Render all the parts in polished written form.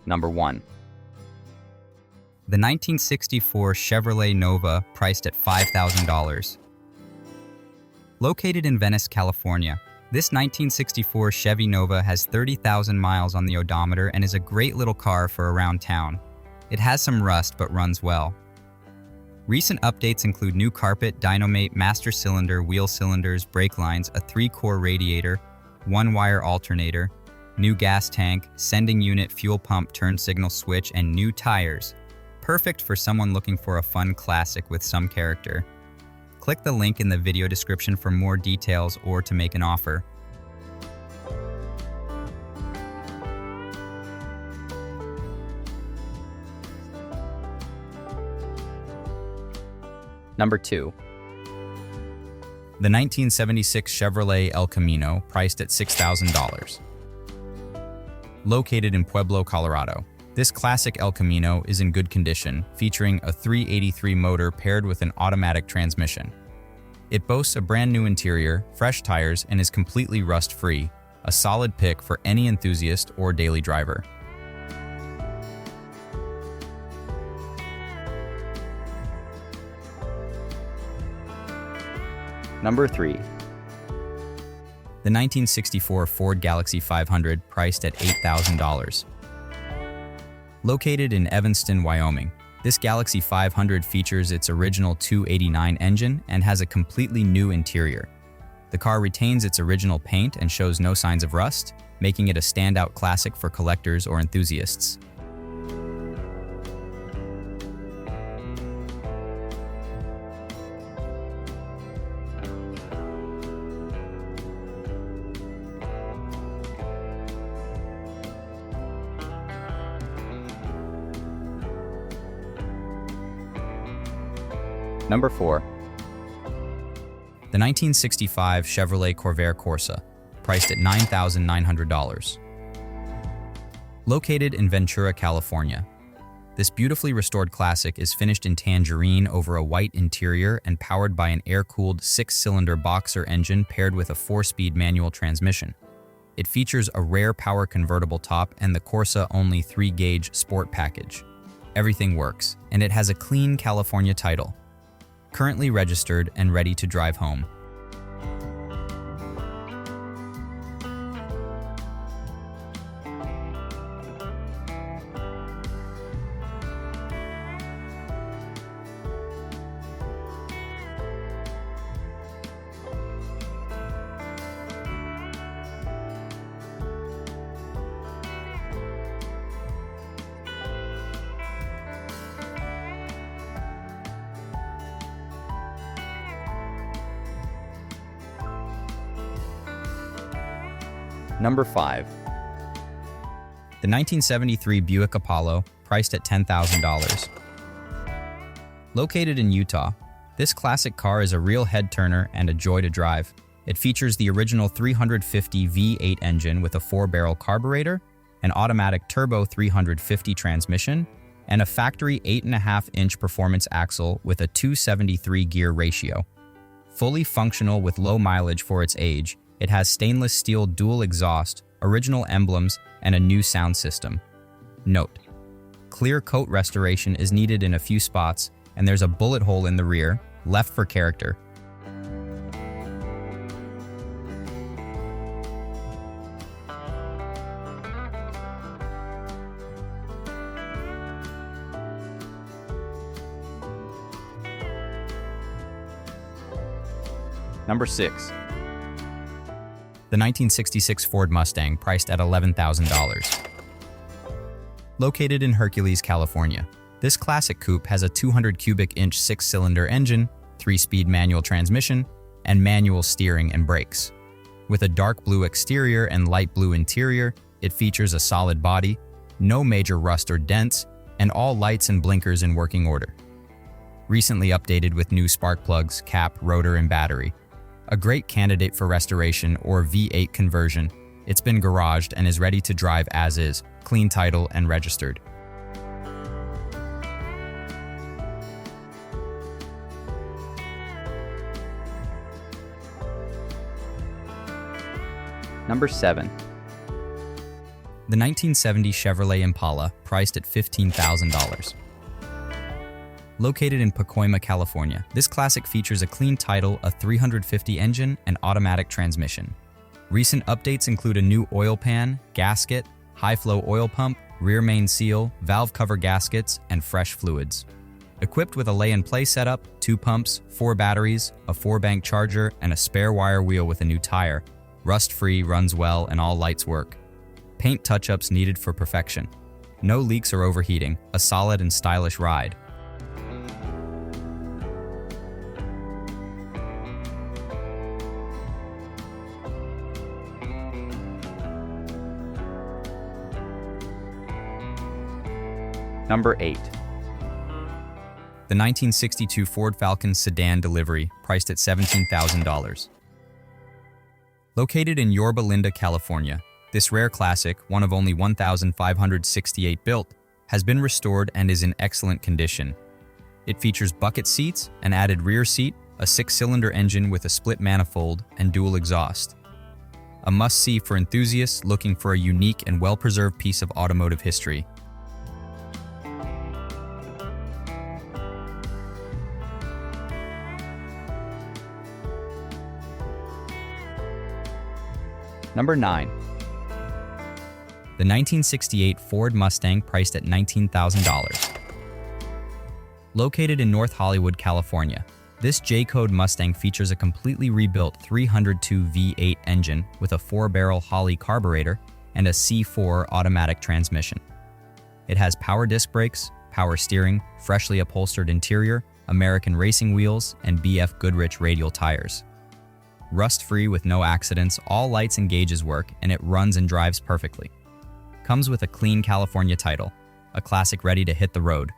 Number 1. The 1964 Chevrolet Nova, priced at $5,000. Located in Venice, California, this 1964 Chevy Nova has 30,000 miles on the odometer and is a great little car for around town. It has some rust but runs well. Recent updates include new carpet, dynamate, master cylinder, wheel cylinders, brake lines, a 3-core radiator, 1-wire alternator, new gas tank, sending unit, fuel pump, turn signal switch, and new tires. Perfect for someone looking for a fun classic with some character. Click the link in the video description for more details or to make an offer. Number 2. The 1976 Chevrolet El Camino, priced at $6,000. Located in Pueblo, Colorado, this classic El Camino is in good condition, featuring a 383 motor paired with an automatic transmission. It boasts a brand new interior, fresh tires, and is completely rust-free, a solid pick for any enthusiast or daily driver. Number 3. The 1964 Ford Galaxy 500, priced at $8,000. Located in Evanston, Wyoming, this Galaxy 500 features its original 289 engine and has a completely new interior. The car retains its original paint and shows no signs of rust, making it a standout classic for collectors or enthusiasts. Number 4. The 1965 Chevrolet Corvair Corsa, priced at $9,900. Located in Ventura, California, this beautifully restored classic is finished in tangerine over a white interior and powered by an air-cooled 6-cylinder boxer engine paired with a 4-speed manual transmission. It features a rare power convertible top and the Corsa-only 3-gauge sport package. Everything works, and it has a clean California title. Currently registered and ready to drive home. Number 5. The 1973 Buick Apollo, priced at $10,000. Located in Utah, this classic car is a real head-turner and a joy to drive. It features the original 350 V8 engine with a 4-barrel carburetor, an automatic turbo 350 transmission, and a factory 8.5-inch performance axle with a 273 gear ratio. Fully functional with low mileage for its age, it has stainless steel dual exhaust, original emblems, and a new sound system. Note: clear coat restoration is needed in a few spots, and there's a bullet hole in the rear, left for character. Number 6. The 1966 Ford Mustang, priced at $11,000. Located in Hercules, California, this classic coupe has a 200 cubic inch 6-cylinder engine, 3-speed manual transmission, and manual steering and brakes. With a dark blue exterior and light blue interior, it features a solid body, no major rust or dents, and all lights and blinkers in working order. Recently updated with new spark plugs, cap, rotor, and battery. A great candidate for restoration or V8 conversion, it's been garaged and is ready to drive as is, clean title and registered. Number 7. The 1970 Chevrolet Impala, priced at $15,000. Located in Pacoima, California, this classic features a clean title, a 350 engine, and automatic transmission. Recent updates include a new oil pan, gasket, high-flow oil pump, rear main seal, valve cover gaskets, and fresh fluids. Equipped with a lay-and-play setup, 2 pumps, 4 batteries, a 4-bank charger, and a spare wire wheel with a new tire, rust-free, runs well, and all lights work. Paint touch-ups needed for perfection. No leaks or overheating, a solid and stylish ride. Number 8. The 1962 Ford Falcon sedan delivery, priced at $17,000. Located in Yorba, California, this rare classic, one of only 1,568 built, has been restored and is in excellent condition. It features bucket seats, an added rear seat, a 6-cylinder engine with a split manifold, and dual exhaust. A must-see for enthusiasts looking for a unique and well-preserved piece of automotive history. Number 9. The 1968 Ford Mustang, priced at $19,000. Located in North Hollywood, California, this J-Code Mustang features a completely rebuilt 302 V8 engine with a 4-barrel Holley carburetor and a C4 automatic transmission. It has power disc brakes, power steering, freshly upholstered interior, American racing wheels, and BF Goodrich radial tires. Rust-free with no accidents, all lights and gauges work, and it runs and drives perfectly. Comes with a clean California title, a classic ready to hit the road.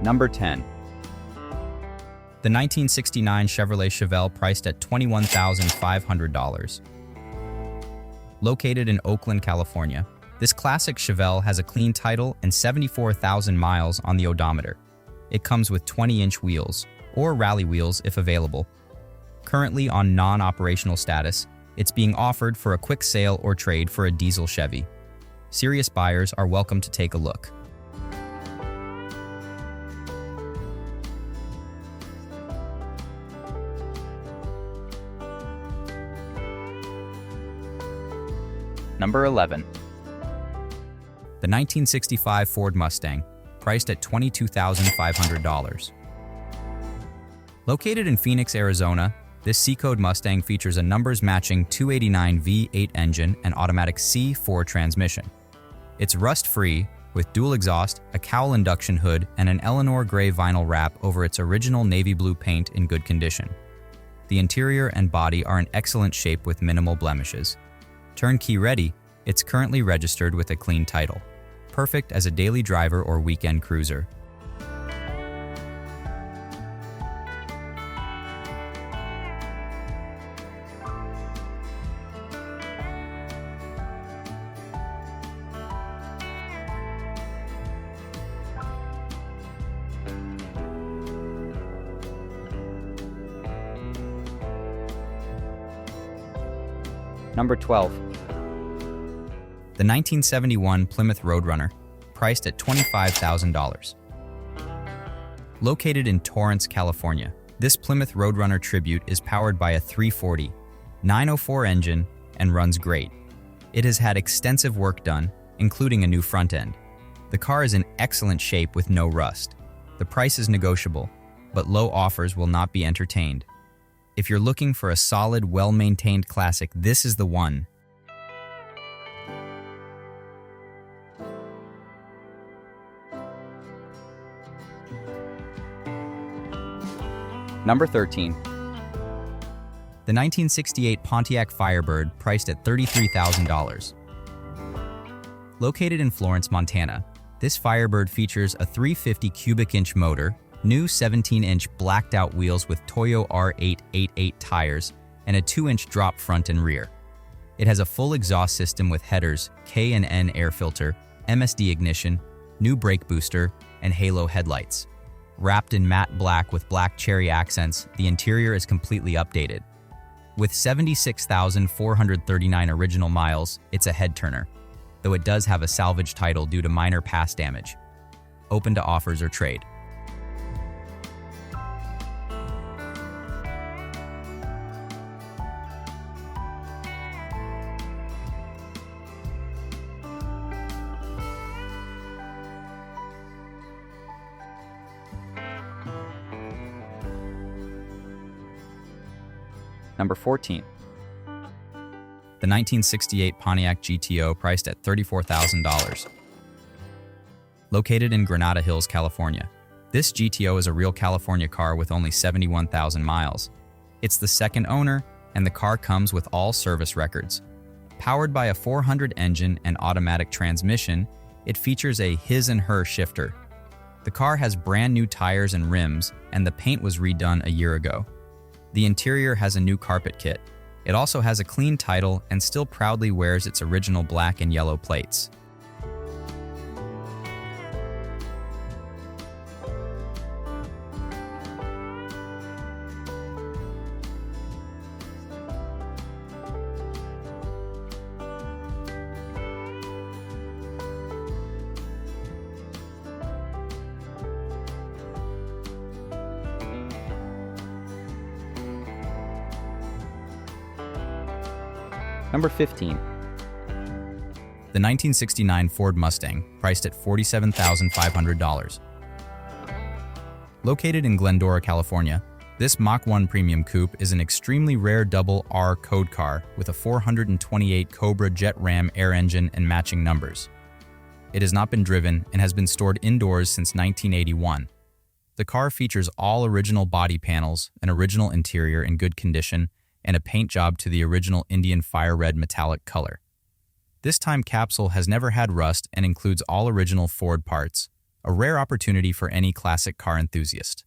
Number 10. The 1969 Chevrolet Chevelle, priced at $21,500. Located in Oakland, California, this classic Chevelle has a clean title and 74,000 miles on the odometer. It comes with 20-inch wheels, or rally wheels if available. Currently on non-operational status, it's being offered for a quick sale or trade for a diesel Chevy. Serious buyers are welcome to take a look. Number 11. The 1965 Ford Mustang, priced at $22,500. Located in Phoenix, Arizona, this C-Code Mustang features a numbers-matching 289 V8 engine and automatic C4 transmission. It's rust-free, with dual exhaust, a cowl induction hood, and an Eleanor gray vinyl wrap over its original navy blue paint in good condition. The interior and body are in excellent shape with minimal blemishes. Turnkey ready, it's currently registered with a clean title. Perfect as a daily driver or weekend cruiser. Number 12. The 1971 Plymouth Roadrunner, priced at $25,000. Located in Torrance, California, this Plymouth Roadrunner Tribute is powered by a 340, 904 engine and runs great. It has had extensive work done, including a new front end. The car is in excellent shape with no rust. The price is negotiable, but low offers will not be entertained. If you're looking for a solid, well-maintained classic, this is the one. Number 13. The 1968 Pontiac Firebird, priced at $33,000. Located in Florence, Montana, this Firebird features a 350 cubic inch motor, new 17-inch blacked-out wheels with Toyo R888 tires, and a 2-inch drop front and rear. It has a full exhaust system with headers, K and N air filter, MSD ignition, new brake booster, and halo headlights. Wrapped in matte black with black cherry accents, the interior is completely updated. With 76,439 original miles, it's a head-turner, though it does have a salvage title due to minor past damage. Open to offers or trade. Number 14. The 1968 Pontiac GTO priced at $34,000. Located in Granada Hills, California, this GTO is a real California car with only 71,000 miles. It's the second owner, and the car comes with all service records. Powered by a 400 engine and automatic transmission, it features a his and her shifter. The car has brand new tires and rims, and the paint was redone a year ago. The interior has a new carpet kit. It also has a clean title and still proudly wears its original black and yellow plates. Number 15. The 1969 Ford Mustang, priced at $47,500. Located in Glendora, California, this Mach 1 Premium Coupe is an extremely rare double R code car with a 428 Cobra Jet Ram air engine and matching numbers. It has not been driven and has been stored indoors since 1981. The car features all original body panels, an original interior in good condition, and a paint job to the original Indian fire red metallic color. This time capsule has never had rust and includes all original Ford parts, a rare opportunity for any classic car enthusiast.